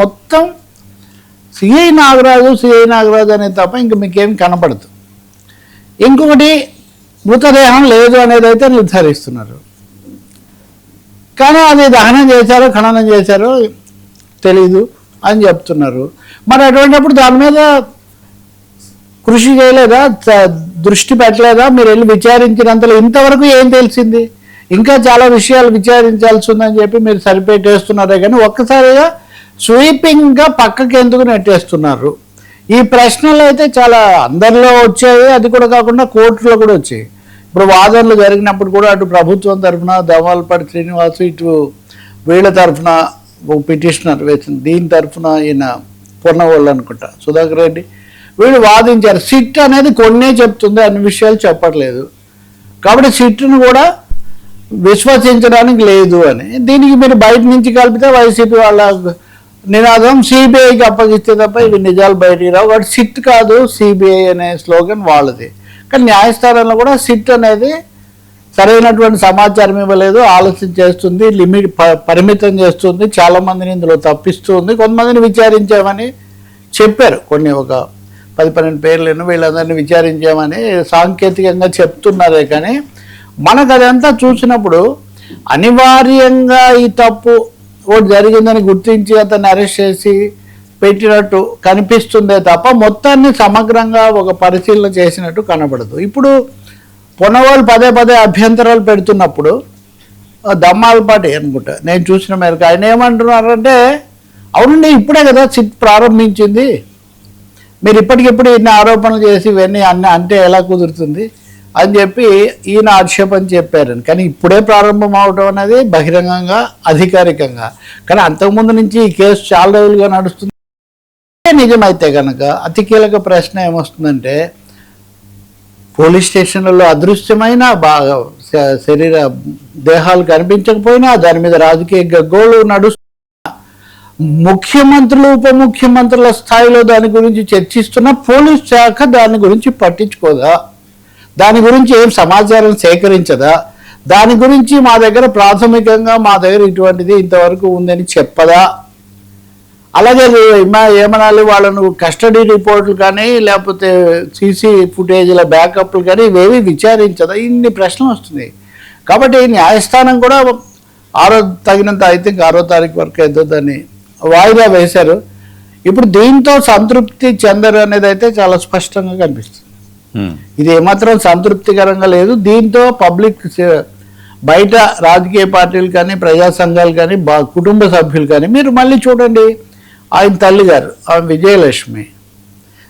మొత్తం సిఐ నాగరాజు అనే తప్ప ఇంక మీకేం కనపడదు. ఇంకొకటి మృతదేహం లేదు అనేది అయితే నిర్ధారిస్తున్నారు, కానీ అది దహనం చేశారో ఖననం చేశారో తెలీదు అని చెప్తున్నారు. మరి అటువంటిప్పుడు దాని మీద కృషి చేయలేదా, దృష్టి పెట్టలేదా? మీరు వెళ్ళి విచారించినంతలో ఇంతవరకు ఏం తెలిసింది? ఇంకా చాలా విషయాలు విచారించాల్సి ఉందని చెప్పి మీరు సరిపెట్టేస్తున్నారే కానీ ఒక్కసారిగా స్వీపింగ్గా పక్కకి ఎందుకు నెట్టేస్తున్నారు? ఈ ప్రశ్నలు అయితే చాలా అందరిలో వచ్చాయి. అది కూడా కాకుండా కోర్టులో కూడా వచ్చాయి. ఇప్పుడు వాదనలు జరిగినప్పుడు కూడా అటు ప్రభుత్వం తరఫున దవాల్పాటి శ్రీనివాసు, ఇటు వీళ్ళ తరఫున పిటిషనర్ వేసింది, దీని తరఫున ఈయన పొన్నవాళ్ళు అనుకుంటా సుధాకర్ రెడ్డి, వీళ్ళు వాదించారు. సిట్ అనేది కొన్నే చెప్తుంది, అన్ని విషయాలు చెప్పట్లేదు, కాబట్టి సిట్ను కూడా విశ్వసించడానికి లేదు అని. దీనికి మీరు బయట నుంచి కలిపితే వైసీపీ వాళ్ళ నినాదం సిబిఐకి అప్పగిస్తే తప్ప ఇవి నిజాలు బయటికి రావు, కాబట్టి సిట్ కాదు సిబిఐ అనే స్లోగన్ వాళ్ళది. కానీ న్యాయస్థానంలో కూడా సిట్ అనేది సరైనటువంటి సమాచారం ఇవ్వలేదు, ఆలస్యం చేస్తుంది, పరిమితం చేస్తుంది, చాలామందిని ఇందులో తప్పిస్తుంది, కొంతమందిని విచారించామని చెప్పారు. కొన్ని ఒక 10-12 పేర్లను వీళ్ళందరినీ విచారించామని సాంకేతికంగా చెప్తున్నారే కానీ మనకు అదంతా చూసినప్పుడు అనివార్యంగా ఈ తప్పు ఒకటి జరిగిందని గుర్తించి అతన్ని అరెస్ట్ చేసి పెట్టినట్టు కనిపిస్తుందే తప్ప మొత్తాన్ని సమగ్రంగా ఒక పరిశీలన చేసినట్టు కనబడదు. ఇప్పుడు పొన్నవాళ్ళు పదే అభ్యంతరాలు పెడుతున్నప్పుడు దమ్మాలపాటి అనుకుంటా నేను చూసిన మేరకు ఆయన ఏమంటున్నారంటే, అవునండి ఇప్పుడే కదా సిట్ ప్రారంభించింది, మీరు ఇప్పటికిప్పుడు ఇన్ని ఆరోపణలు చేసి ఇవన్నీ అంటే ఎలా కుదురుతుంది అని చెప్పి ఈయన ఆక్షేపణ చెప్పారని. కానీ ఇప్పుడే ప్రారంభం అవడం అనేది బహిరంగంగా అధికారికంగా, కానీ అంతకుముందు నుంచి ఈ కేసు చాలా రోజులుగా నడుస్తుంది. నిజమైతే కనుక అతి కీలక ప్రశ్న ఏమొస్తుందంటే, పోలీస్ స్టేషన్లలో అదృశ్యమైన బాగా శరీర దేహాలు కనిపించకపోయినా దాని మీద రాజకీయ గగ్గోలు నడుస్తున్న ముఖ్యమంత్రులు ఉప ముఖ్యమంత్రుల స్థాయిలో దాని గురించి చర్చిస్తున్న పోలీస్ శాఖ దాని గురించి పట్టించుకోదా? దాని గురించి ఏం సమాచారం సేకరించదా? దాని గురించి మా దగ్గర ప్రాథమికంగా మా దగ్గర ఇటువంటిది ఇంతవరకు ఉందని చెప్పదా? అలాగే ఏమనాలి, వాళ్ళను కస్టడీ రిపోర్ట్లు కానీ లేకపోతే సీసీ ఫుటేజీల బ్యాకప్లు కానీ ఇవేవి విచారించదా? ఇన్ని ప్రశ్నలు వస్తున్నాయి. కాబట్టి న్యాయస్థానం కూడా తగినంత ఐ థింక్ 6వ తారీఖు వరకు ఏదో దాన్ని వాయిదా వేశారు. ఇప్పుడు దీంతో సంతృప్తి చెందరు అనేది అయితే చాలా స్పష్టంగా కనిపిస్తుంది. ఇది ఏమాత్రం సంతృప్తికరంగా లేదు. దీంతో పబ్లిక్ బయట రాజకీయ పార్టీలు కానీ ప్రజా సంఘాలు కానీ కుటుంబ సభ్యులు కానీ మీరు మళ్ళీ చూడండి, ఆయన తల్లి గారు ఆమె విజయలక్ష్మి,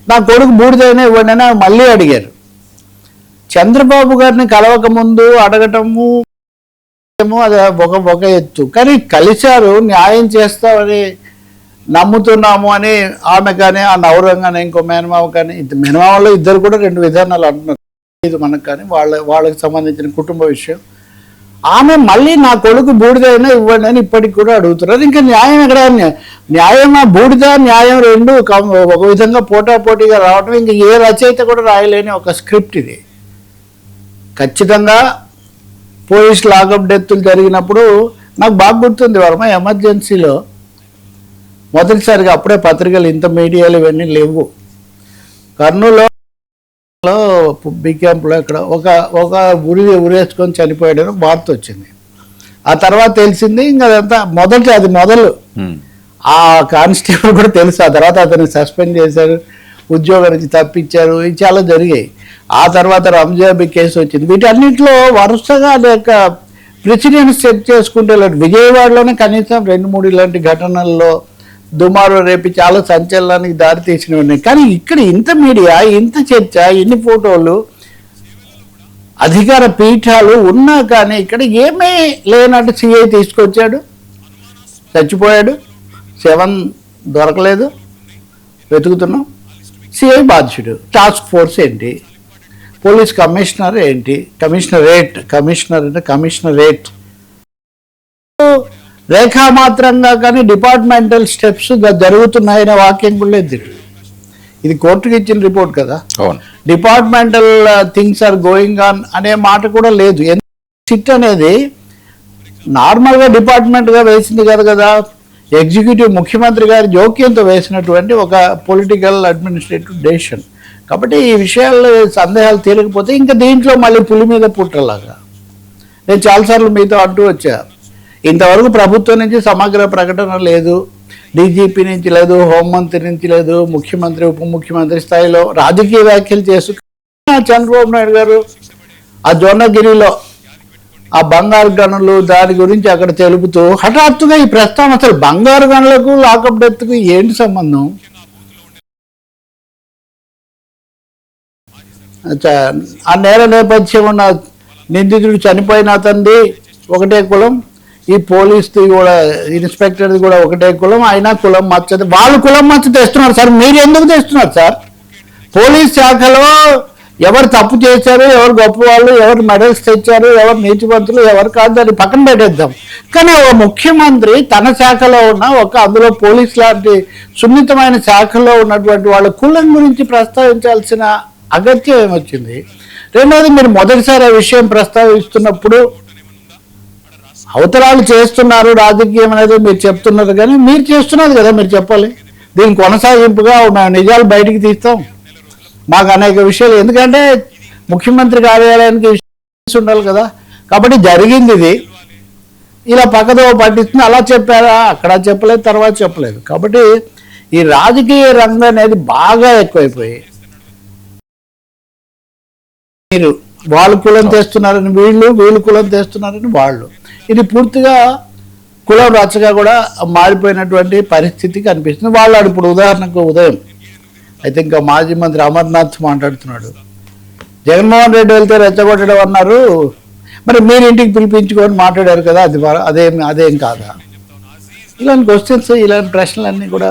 నా కొడుకు బూడిదైనా ఇవ్వండి అని మళ్ళీ అడిగారు. చంద్రబాబు గారిని కలవక ముందు అడగటము అది ఒక ఎత్తు, కానీ కలిశారు, న్యాయం చేస్తామని నమ్ముతున్నాము అని ఆమె కానీ ఆ నవరం కానీ ఇంకో మేనమావ కానీ, మేనమావలో ఇద్దరు కూడా 2 విధానాలు అంటున్నారు. ఇది మనకు కానీ వాళ్ళకి సంబంధించిన కుటుంబ విషయం. ఆమె మళ్ళీ నా కొడుకు బూడిదైనా ఇవ్వండి అని ఇప్పటికి కూడా అడుగుతున్నారు. ఇంకా న్యాయం ఎక్కడ? న్యాయం బూడిద న్యాయం రెండు ఒక విధంగా పోటాపోటీగా రావటం ఇంకా ఏ రచయిత కూడా రాయలేని ఒక స్క్రిప్ట్ ఇది. ఖచ్చితంగా పోలీస్ లాకప్ డెత్తులు జరిగినప్పుడు నాకు బాగా గుర్తుంది, వర్మ ఎమర్జెన్సీలో మొదటిసారిగా అప్పుడే పత్రికలు ఇంత మీడియాలు ఇవన్నీ లేవు. కర్నూలులో బి క్యాంప్లో ఇక్కడ ఒక ఉరేసుకొని చనిపోయాడని వార్త వచ్చింది. ఆ తర్వాత తెలిసింది ఇంకా అదంతా అది మొదలు. ఆ కానిస్టేబుల్ కూడా తెలుసు. ఆ తర్వాత అతన్ని సస్పెండ్ చేశారు, ఉద్యోగం నుంచి తప్పించారు, ఇవి చాలా జరిగాయి. ఆ తర్వాత రంజాబీ కేసు వచ్చింది. వీటన్నిటిలో వరుసగా అనేక ప్రెసిడెంట్స్ సెట్ చేసుకుంటే విజయవాడలోనే కనీసం 2-3 ఇలాంటి ఘటనల్లో దుమారు రేపి చాలా సంచలనానికి దారితీసినవి ఉన్నాయి. కానీ ఇక్కడ ఇంత మీడియా, ఇంత చర్చ, ఇన్ని ఫోటోలు, అధికార పీఠాలు ఉన్నా కానీ ఇక్కడ ఏమీ లేనట్టు సిఐ తీసుకొచ్చాడు, చచ్చిపోయాడు, శవం దొరకలేదు, వెతుకుతున్నాం. సిఐ బాధ్యుడు, టాస్క్ ఫోర్స్ ఏంటి, పోలీస్ కమిషనర్ ఏంటి, కమిషనరేట్ రేఖామాత్రంగా కానీ డిపార్ట్మెంటల్ స్టెప్స్ జరుగుతున్నాయనే వాక్యం కూడా లేదు. ఇది కోర్టుకి ఇచ్చిన రిపోర్ట్ కదా, departmental things are going on అనే మాట కూడా లేదు. సిట్ అనేది నార్మల్గా డిపార్ట్మెంట్గా వేసింది కదా. ఎగ్జిక్యూటివ్ ముఖ్యమంత్రి గారి జోక్యంతో వేసినటువంటి ఒక పొలిటికల్ అడ్మినిస్ట్రేటివ్ డెసిషన్. కాబట్టి ఈ విషయాల్లో సందేహాలు తీరకపోతే ఇంకా దీంట్లో మళ్ళీ పులి మీద పుట్టలాగా నేను చాలాసార్లు మీతో అంటూ వచ్చా, ఇంతవరకు ప్రభుత్వం నుంచి సమగ్ర ప్రకటన లేదు, డీజీపీ నుంచి లేదు, హోంమంత్రి నుంచి లేదు, ముఖ్యమంత్రి ఉప ముఖ్యమంత్రి స్థాయిలో రాజకీయ వ్యాఖ్యలు చేస్తూ చంద్రబాబు నాయుడు గారు ఆ జొన్నగిరిలో ఆ బంగారు గనులు దాని గురించి అక్కడ తెలుపుతూ హఠాత్తుగా ఈ ప్రస్తావన, అసలు బంగారు గనులకు లాకప్ డెత్కు ఏంటి సంబంధం? ఆ నేర నేపథ్యం ఉన్న నిందితుడు చనిపోయిన అతనిది ఒకటే కులం, ఈ పోలీస్ది కూడా ఇన్స్పెక్టర్ది కూడా ఒకటే కులం, అయినా కులం మచ్చది, వాళ్ళు కులం మచ్చ తెస్తున్నారు సార్. మీరు ఎందుకు తెస్తున్నారు సార్? పోలీస్ శాఖలో ఎవరు తప్పు చేశారు, ఎవరు గొప్పవాళ్ళు, ఎవరు మెడల్స్ తెచ్చారు, ఎవరు నీతివంతులు, ఎవరు కాదు, దాన్ని పక్కన పెట్టేద్దాం. కానీ ఒక ముఖ్యమంత్రి తన శాఖలో ఉన్న ఒక అందులో పోలీస్ లాంటి సున్నితమైన శాఖలో ఉన్నటువంటి వాళ్ళ కులం గురించి ప్రస్తావించాల్సిన అగత్యం ఏమొచ్చింది? రెండవది, మీరు మొదటిసారి ఆ విషయం ప్రస్తావిస్తున్నప్పుడు అవతరాలు చేస్తున్నారు రాజకీయం అనేది మీరు చెప్తున్నారు, కానీ మీరు చేస్తున్నారు కదా, మీరు చెప్పాలి. దీని కొనసాగింపుగా మేము నిజాలు బయటికి తీస్తాం, మాకు అనేక విషయాలు, ఎందుకంటే ముఖ్యమంత్రి కార్యాలయానికి ఉండాలి కదా. కాబట్టి జరిగింది ఇది, ఇలా పక్కదో పట్టిస్తుంది, అలా చెప్పారా, అక్కడ చెప్పలేదు, తర్వాత చెప్పలేదు. కాబట్టి ఈ రాజకీయ రంగం అనేది బాగా ఎక్కువైపోయి మీరు వాళ్ళు కులం తెస్తున్నారని వీళ్ళు, వీళ్ళు కులం తెస్తున్నారని వాళ్ళు, ఇది పూర్తిగా కులం రచ్చగా కూడా మారిపోయినటువంటి పరిస్థితి కనిపిస్తుంది. వాళ్ళు ఇప్పుడు ఉదాహరణకు ఉదయం అయితే ఇంకా మాజీ మంత్రి అమర్నాథ్ మాట్లాడుతున్నాడు, జగన్మోహన్ రెడ్డి వెళ్తే రెచ్చగొట్టడం అన్నారు, మరి మీరు ఇంటికి పిలిపించుకొని మాట్లాడారు కదా, అదేం కాదా? ఇలాంటి క్వశ్చన్స్, ఇలాంటి ప్రశ్నలన్నీ కూడా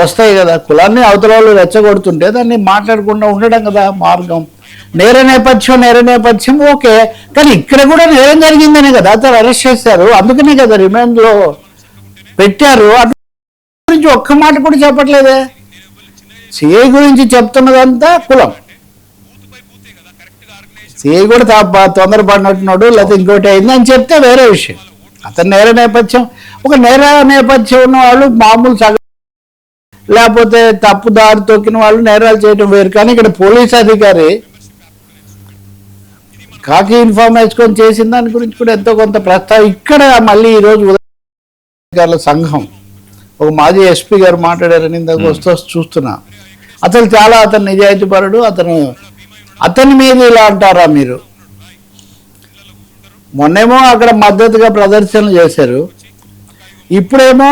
వస్తాయి కదా. కులాన్ని అవతల వాళ్ళు రెచ్చగొడుతుంటే దాన్ని మాట్లాడకుండా ఉండడం కదా మార్గం. నేర నేపథ్యం ఓకే, కానీ ఇక్కడ కూడా నేరం జరిగిందనే కదా అతను అరెస్ట్ చేశారు, అందుకనే కదా రిమాండ్లో పెట్టారు. అటు గురించి ఒక్క మాట కూడా చెప్పట్లేదే. సిఐ గురించి చెప్తున్నదంతా కులం. సిఐ కూడా తొందరపడినట్టున్నాడు, లేకపోతే ఇంకోటి అయింది అని చెప్తే వేరే విషయం. అతను నేర నేపథ్యం ఉన్న వాళ్ళు మామూలు లేకపోతే తప్పుదారి తొక్కిన వాళ్ళు నేరాలు చేయడం వేరు. కానీ ఇక్కడ పోలీస్ అధికారి కాకి ఇన్ఫార్మ్ వేసుకొని చేసిన దాని గురించి కూడా ఎంతో కొంత ప్రస్తావం. ఇక్కడ మళ్ళీ ఈరోజు అధికారుల సంఘం ఒక మాజీ ఎస్పీ గారు మాట్లాడారని ఇందాక వస్తూ చూస్తున్నా. అతను నిజాయితీపరుడు, అతని మీద ఇలా అంటారా మీరు? మొన్నేమో అక్కడ మద్దతుగా ప్రదర్శనలు చేశారు, ఇప్పుడేమో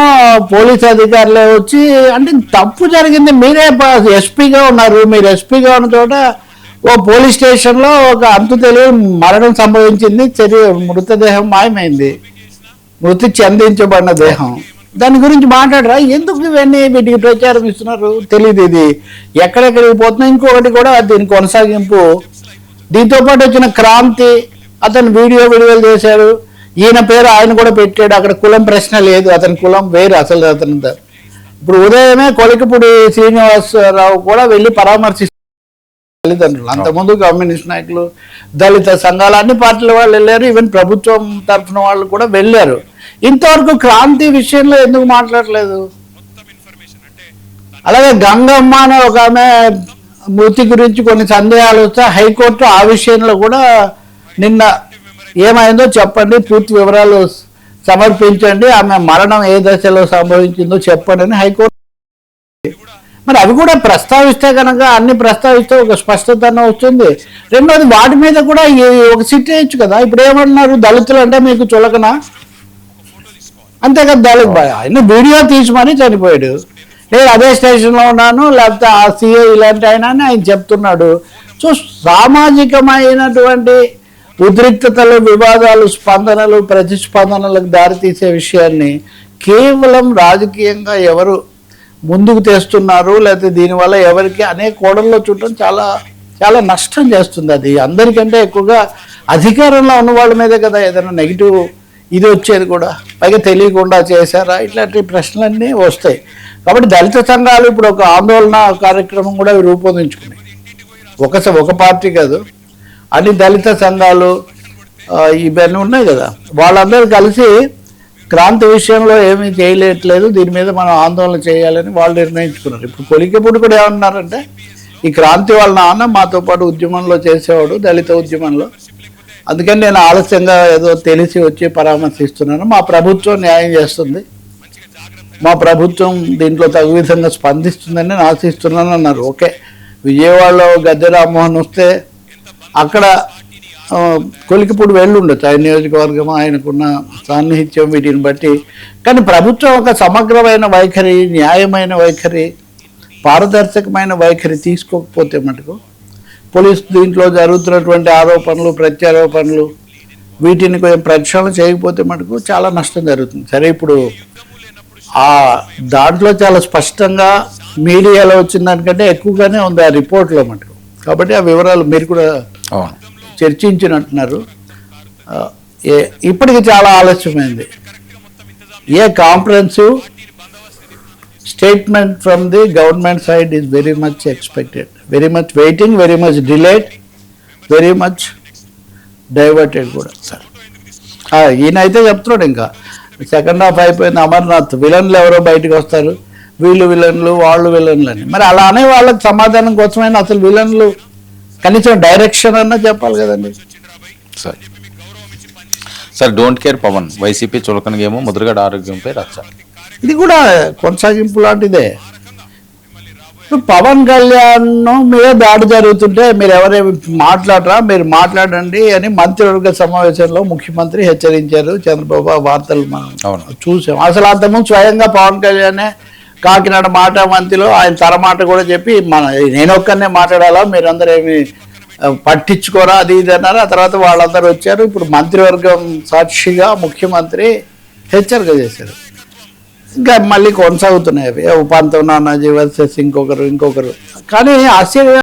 పోలీస్ అధికారులే వచ్చి, అంటే తప్పు జరిగింది, మీరే ఎస్పీగా ఉన్నారు, మీరు ఎస్పీగా ఉన్న చోట ఓ పోలీస్ స్టేషన్లో ఒక అంతు తెలియని మరణం సంభవించింది, మృతదేహం మాయమైంది, మృతి చెందించబడిన దేహం, దాని గురించి మాట్లాడరా? ఎందుకు ఇవన్నీ వీటికి ప్రచారం ఇస్తున్నారు తెలియదు. ఇది ఎక్కడెక్కడికి పోతున్నా. ఇంకొకటి కూడా దీని కొనసాగింపు, దీంతోపాటు వచ్చిన క్రాంతి, అతను వీడియోలు చేశాడు, ఈయన పేరు ఆయన కూడా పెట్టాడు, అక్కడ కులం ప్రశ్న లేదు, అతని కులం వేరు అసలు. అతను ఇప్పుడు ఉదయమే కొలికపూడి శ్రీనివాసరావు కూడా వెళ్ళి పరామర్శిస్తారు తల్లిదండ్రులు. అంతకుముందు కమ్యూనిస్ట్ నాయకులు, దళిత సంఘాలు, అన్ని పార్టీల వాళ్ళు వెళ్ళారు, ఈవెన్ ప్రభుత్వం తరఫున వాళ్ళు కూడా వెళ్ళారు. ఇంతవరకు క్రాంతి విషయంలో ఎందుకు మాట్లాడలేదు? అలాగే గంగమ్మ అనే ఒక ఆమె మృతి గురించి కొన్ని సందేహాలు వస్తే హైకోర్టు ఆ విషయంలో కూడా నిన్న ఏమైందో చెప్పండి, పూర్తి వివరాలు సమర్పించండి, ఆమె మరణం ఏ దశలో సంభవించిందో చెప్పండి అని హైకోర్టు. మరి అవి కూడా ప్రస్తావిస్తే కనుక, అన్ని ప్రస్తావిస్తే ఒక స్పష్టత వస్తుంది. రెండోది, వాటి మీద కూడా ఒక సిట్ వేయచ్చు కదా. ఇప్పుడు ఏమంటున్నారు, దళితులు అంటే మీకు చులకనా? అంతే కదా, దళిత ఆయన వీడియో తీసి చనిపోయాడు, నేను అదే స్టేషన్లో ఉన్నాను, లేకపోతే ఆ సిఐ ఇలాంటి ఆయన చెప్తున్నాడు. సో సామాజికమైనటువంటి ఉద్రిక్తతలు, వివాదాలు, స్పందనలు, ప్రతిస్పందనలకు దారితీసే విషయాన్ని కేవలం రాజకీయంగా ఎవరు ముందుకు తెస్తున్నారు, లేకపోతే దీనివల్ల ఎవరికి అనేక కోణంలో చూడటం చాలా చాలా నష్టం చేస్తుంది. అది అందరికంటే ఎక్కువగా అధికారంలో ఉన్న వాళ్ళ మీదే కదా ఏదైనా నెగిటివ్ ఇది వచ్చేది కూడా, పైగా తెలియకుండా చేశారా, ఇట్లాంటి ప్రశ్నలన్నీ వస్తాయి. కాబట్టి దళిత సంఘాలు ఇప్పుడు ఒక ఆందోళన కార్యక్రమం కూడా రూపొందించుకున్నాయి. ఒక పార్టీ కాదు, అన్ని దళిత సంఘాలు ఇవన్నీ ఉన్నాయి కదా, వాళ్ళందరూ కలిసి క్రాంతి విషయంలో ఏమీ చేయలేట్లేదు, దీని మీద మనం ఆందోళన చేయాలని వాళ్ళు నిర్ణయించుకున్నారు. ఇప్పుడు కొలికపూడి కూడా ఏమన్నారంటే, ఈ క్రాంతి వాళ్ళ నాన్న మాతో పాటు ఉద్యమంలో చేసేవాడు, దళిత ఉద్యమంలో, అందుకని నేను ఆలస్యంగా ఏదో తెలిసి వచ్చి పరామర్శిస్తున్నాను, మా ప్రభుత్వం న్యాయం చేస్తుంది, మా ప్రభుత్వం దీంట్లో తగు విధంగా స్పందిస్తుందని నేను ఆశిస్తున్నాను అన్నారు. ఓకే, విజయవాడలో గద్దె రామ్మోహన్ వస్తే అక్కడ కొలికిపూడి వెళ్ళి ఉండొచ్చు, ఆయన నియోజకవర్గం, ఆయనకున్న సాన్నిహిత్యం వీటిని బట్టి. కానీ ప్రభుత్వం ఒక సమగ్రమైన వైఖరి, న్యాయమైన వైఖరి, పారదర్శకమైన వైఖరి తీసుకోకపోతే మటుకు, పోలీసు దీంట్లో జరుగుతున్నటువంటి ఆరోపణలు ప్రత్యారోపణలు వీటిని కొంచెం ప్రక్షాళన చేయకపోతే మటుకు చాలా నష్టం జరుగుతుంది. సరే, ఇప్పుడు ఆ దాంట్లో చాలా స్పష్టంగా మీడియాలో వచ్చిన దానికంటే ఎక్కువగానే ఉంది ఆ రిపోర్ట్లో మటుకు. కాబట్టి ఆ వివరాలు మీరు కూడా చర్చించినట్టున్నారు. ఇప్పటికి చాలా ఆలస్యమైంది. ఏ comprehensive statement from the government side is very much expected, very much waiting, very much delayed, very much diverted కూడా. సార్ ఈయన అయితే చెప్తున్నాడు, ఇంకా సెకండ్ హాఫ్ అయిపోయింది, అమర్నాథ్ విలన్లు ఎవరో బయటకు వస్తారు, వీళ్ళు విలన్లు వాళ్ళు విలన్లు అని. మరి అలా అనే వాళ్ళకి సమాధానం కోసమైనా అసలు విలన్లు కనీసం డైరెక్షన్ అన్నా చెప్పాలి కదండి. Sir don't care Pavan, YCP చులకనగేమో ముద్రగడ ఆరోగ్యంపై రచ్చ, ఇది కూడా కొనసాగింపు లాంటిదే. పవన్ కళ్యాణ్ మీద దాడి జరుగుతుంటే మీరు ఎవరేమి మాట్లాడరా, మీరు మాట్లాడండి అని మంత్రివర్గ సమావేశంలో ముఖ్యమంత్రి హెచ్చరించారు. చంద్రబాబు వార్తలు మనం చూసాం. అసలు అంతకుముందు స్వయంగా పవన్ కళ్యాణ్ కాకినాడ మాట మంత్రిలో ఆయన తరమాట కూడా చెప్పి, నేను ఒక్కనే మాట్లాడాలా, మీరందరూ ఏమి పట్టించుకోరా, అది ఇది అన్నారు. ఆ తర్వాత వాళ్ళందరూ వచ్చారు. ఇప్పుడు మంత్రివర్గం సాక్షిగా ముఖ్యమంత్రి హెచ్చరిక చేశారు. ఇంకా మళ్ళీ కొనసాగుతున్నాయి అవి, ఉపాంతం నానాజీ వర్సెస్ ఇంకొకరు. కానీ ఆశ్చర్య